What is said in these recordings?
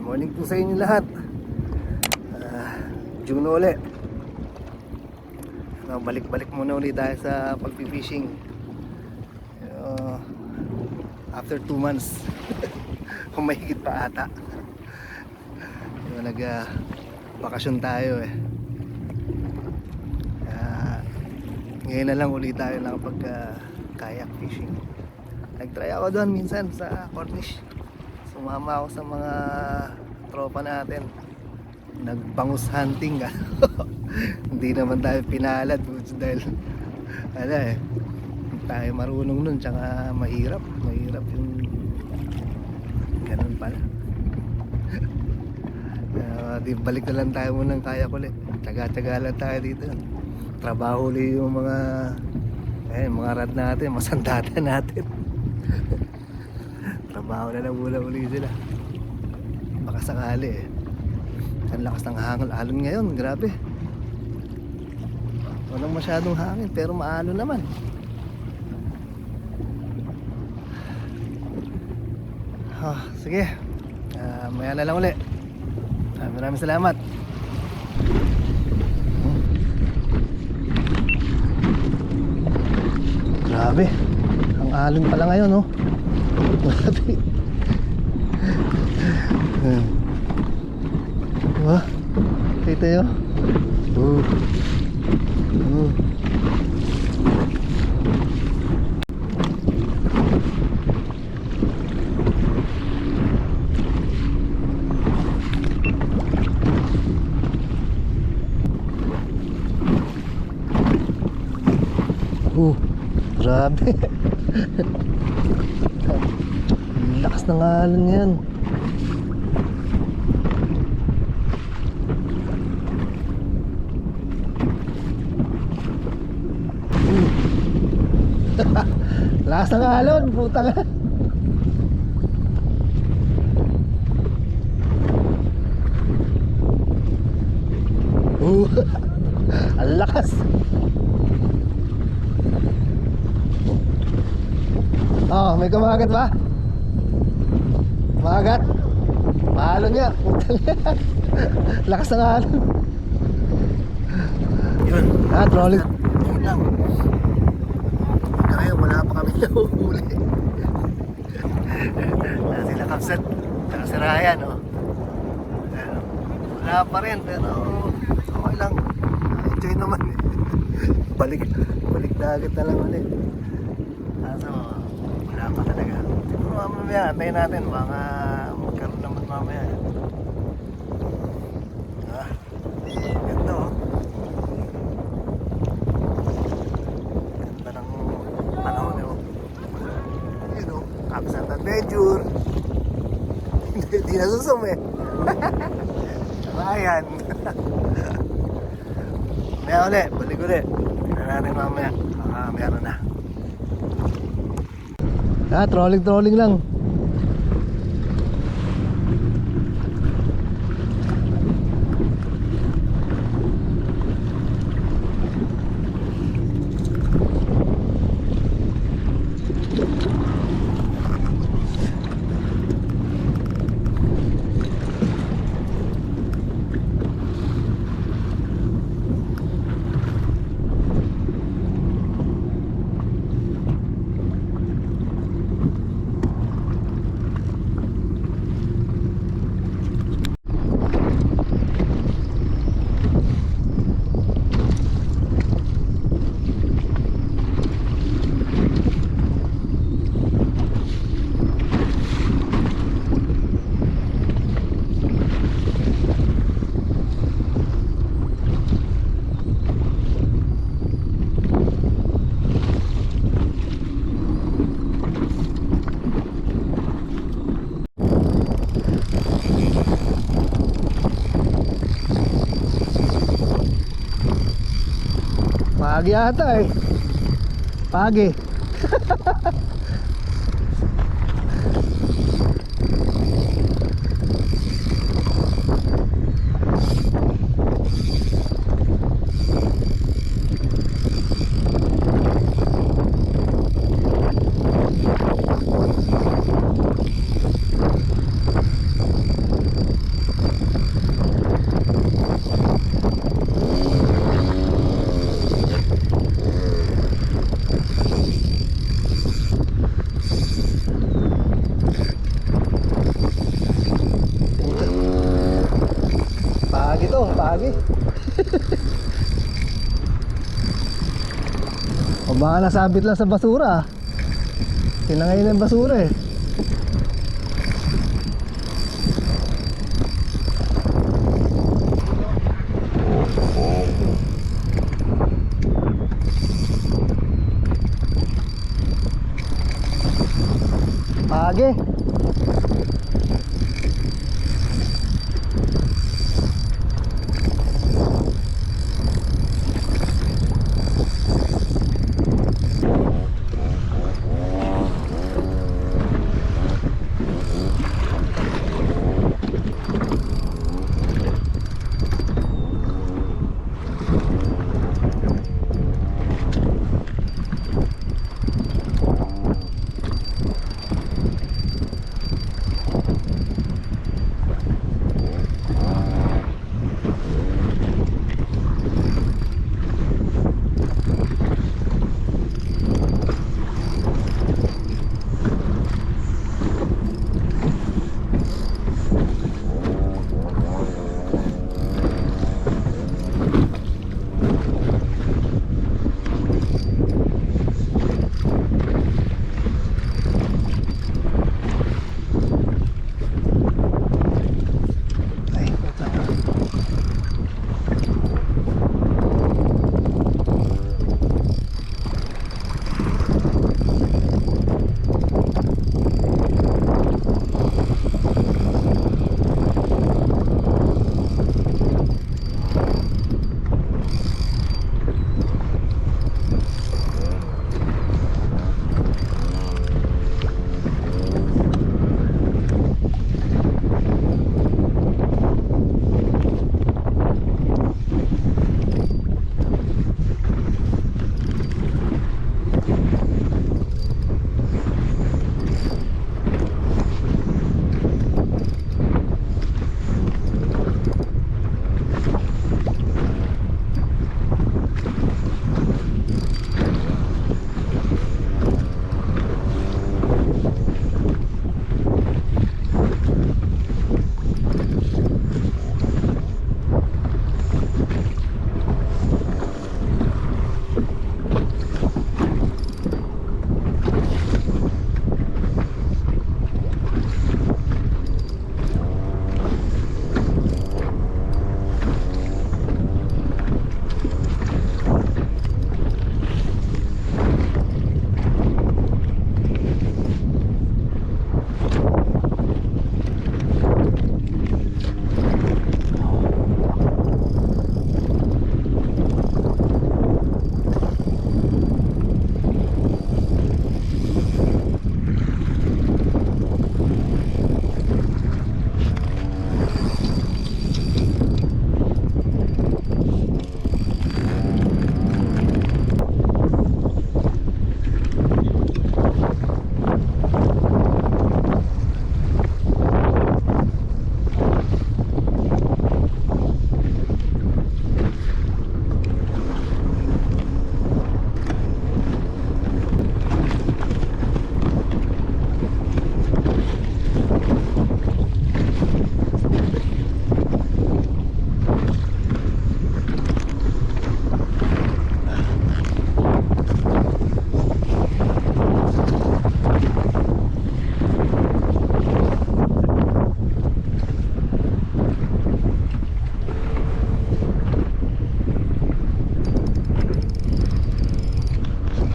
Morning po sa inyo lahat. June uli. Balik-balik muna ulit tayo sa pag-fishing. After 2 months. Kung mahigit pa ata. Nag-bakasyon tayo eh. Ngayon na lang ulit tayo nakapag-kayak fishing. Nag-try ako doon minsan sa Cornish. Sumama ako sa mga tropa natin. Nagbangus hunting. Hindi naman tayo pinalad dahil tayo marunong nun, tsaka mahirap yung ganun pala. Di balik na lang tayo munang kayak ulit. Tsaga-tsaga lang tayo dito. Trabaho ulit yung mga rad natin, masandata natin. Trabaho na lang muna ulit sila. Baka sakali eh. Ang lakas ng alon ngayon, grabe. Walang masyadong hangin pero maalon naman. Sige, maya na lang uli. Maraming salamat. Grabe, ang alon pala ngayon, oh. Grabe. Diba? Kita nyo? Grabe. Lakas ng alon yan. Lakas ng alon, putang. Ang lakas. May kumagat ba? Kumagat? Mahalon niya. Lakas ng alon. Yun. Trolling. Yun lang. Kaya wala pa kami nahuhuli. Sila Kapsat, saka si Ryan, oh. Wala pa rin, pero okay lang. Enjoy naman. Balik dagat na lang ulit. Kaso wala pa talaga. Siguro mamaya, antayin natin. Baka magkaroon naman mamaya. Ganda, oh. Ganda ng panahon, oh. Yun, oh. Kapsat Adventure. Hindi nasusum eh. Ayan. Maya ulit, balik ulit. Tignan natin mamaya. Meron na. Trolling lang. Pagi ata eh. Pagi. Pagi. O baka nasabit lang sa basura. Tinangay na yung basura eh. Pagi.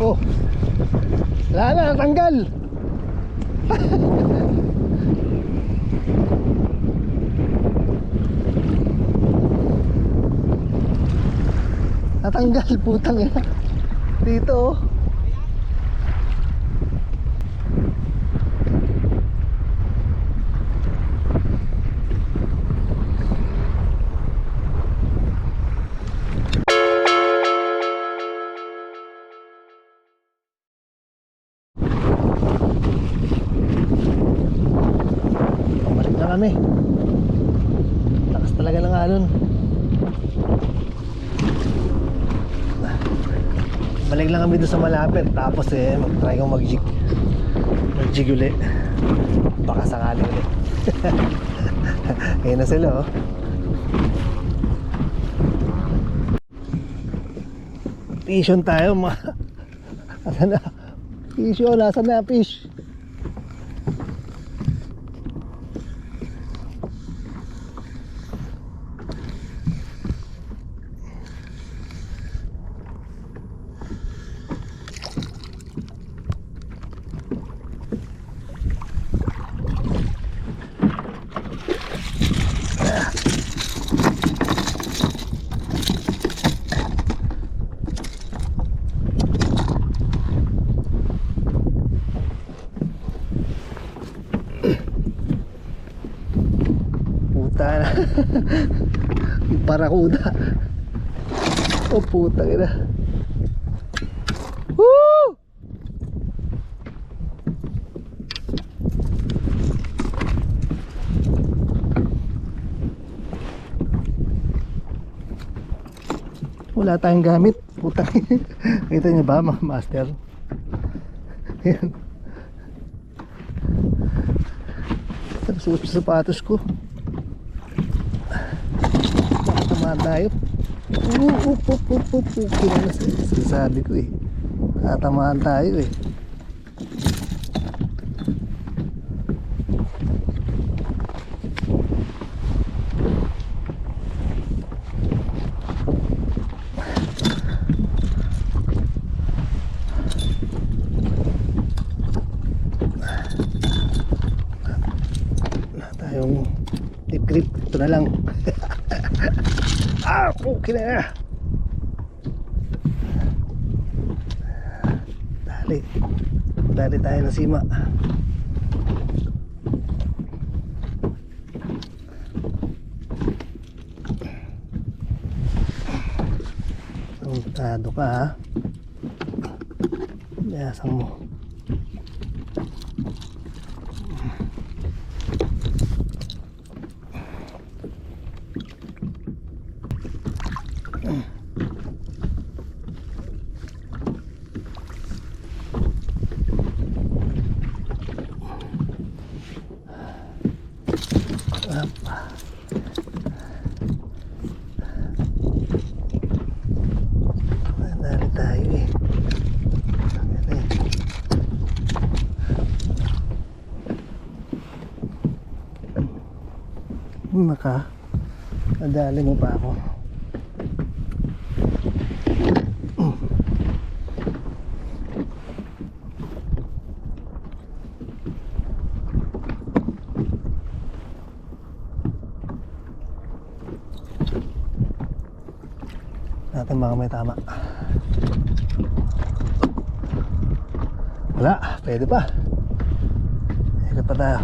Oh, wala na, natanggal. Natanggal, putang ina. Dito oh. Balik na kami. Lakas talaga ng alon. Balik lang kami doon sa malapit. Tapos mag-try kong mag-jig ulit. Baka sakali ulit. Ngayon na sila oh. Vacation tayo mga. Asan na? Fish yun, asan na fish? Puta na. Yung parakuda. Oh puta ina. Woo! Wala tayong gamit. Puta. Kita niyo ba mga master? Ayan. Nagsuot yung sapatos ko. Nakatamaan tayo. Sinasabi ko eh. Nakatamaan tayo eh. Tayong deep grip. Ito na lang. Ah, okay na. Dali tayo na sima. Tado ka ha. Biasang mo. Dali tayo eh. Nadali mo pa ako. Natin baka may tama. Wala, pwede pa. Ikot pa tayo.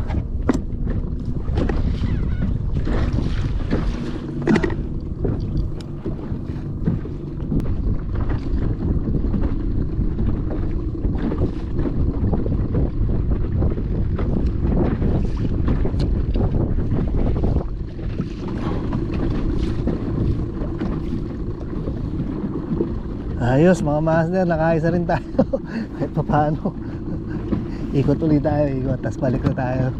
Ayos mga master, nakaisa rin tayo. Kahit pa paano. Ikot ulit tayo, ikot, tas balik na tayo.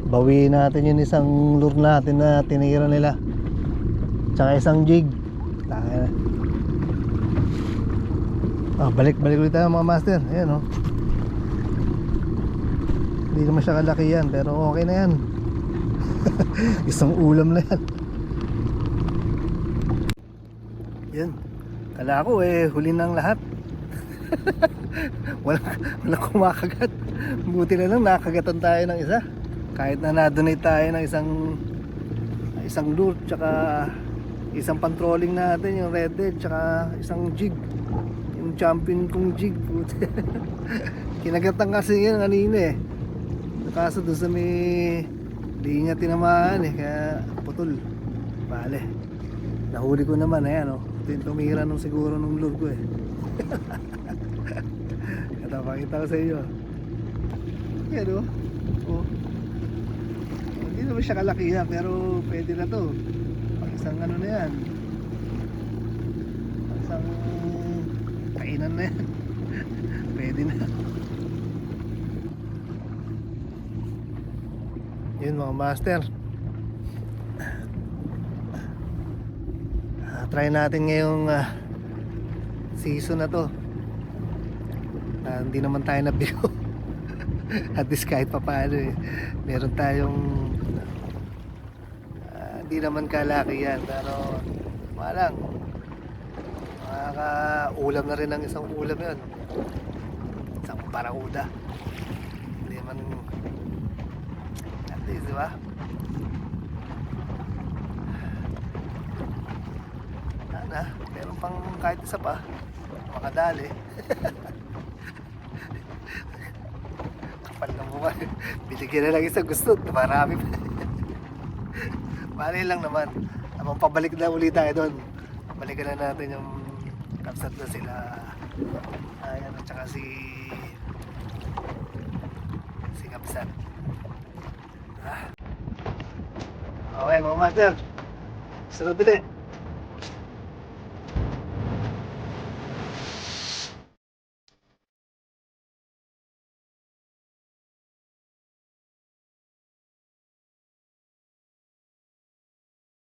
Bawiin natin yung isang lure natin na tinira nila. Tsaka isang jig. Tayo. Balik ulit tayo mga master. Ayan o. Hindi naman siya kalaki yan, pero okay na yan. Isang ulam na yan. Yan. Kala ko huli ng lahat. Walang kumakagat. Buti na lang nakagatan tayo ng isa. Kahit na na-donate tayo ng isang lure, tsaka isang patrolling natin, yung red head, tsaka isang jig. Yung champion kong jig. Kinagatan kasi yan kanina eh. Kaso doon sa may di niya tinamaan kaya putol. Bale. Nahuli ko naman ayan tumira nung siguro nung lure ko Ito pakita ko sa inyo. Yan Hindi naman siya kalaki yan, pero pwede na to. Pag isang ano na yan. Pag isang kainan na yan. Pwede na. Yun mga master. Try natin ngayong season na to. Hindi naman tayo nabigo. At least kahit pa paano meron tayong hindi naman kalaki yan, pero malang makaka-ulam na rin ng isang ulam yun, isang parakuda. Hindi man at least, diba? Sana meron pang kahit isa pa makadali. Kapal ng mukha. Binigyan na lang isa gusto, marami pa. Bali lang naman. Habang pabalik na ulit tayo doon, balikan na natin yung kapsat na sila. Ayan, at saka si kapsat. Okay mga master, sunod ulit.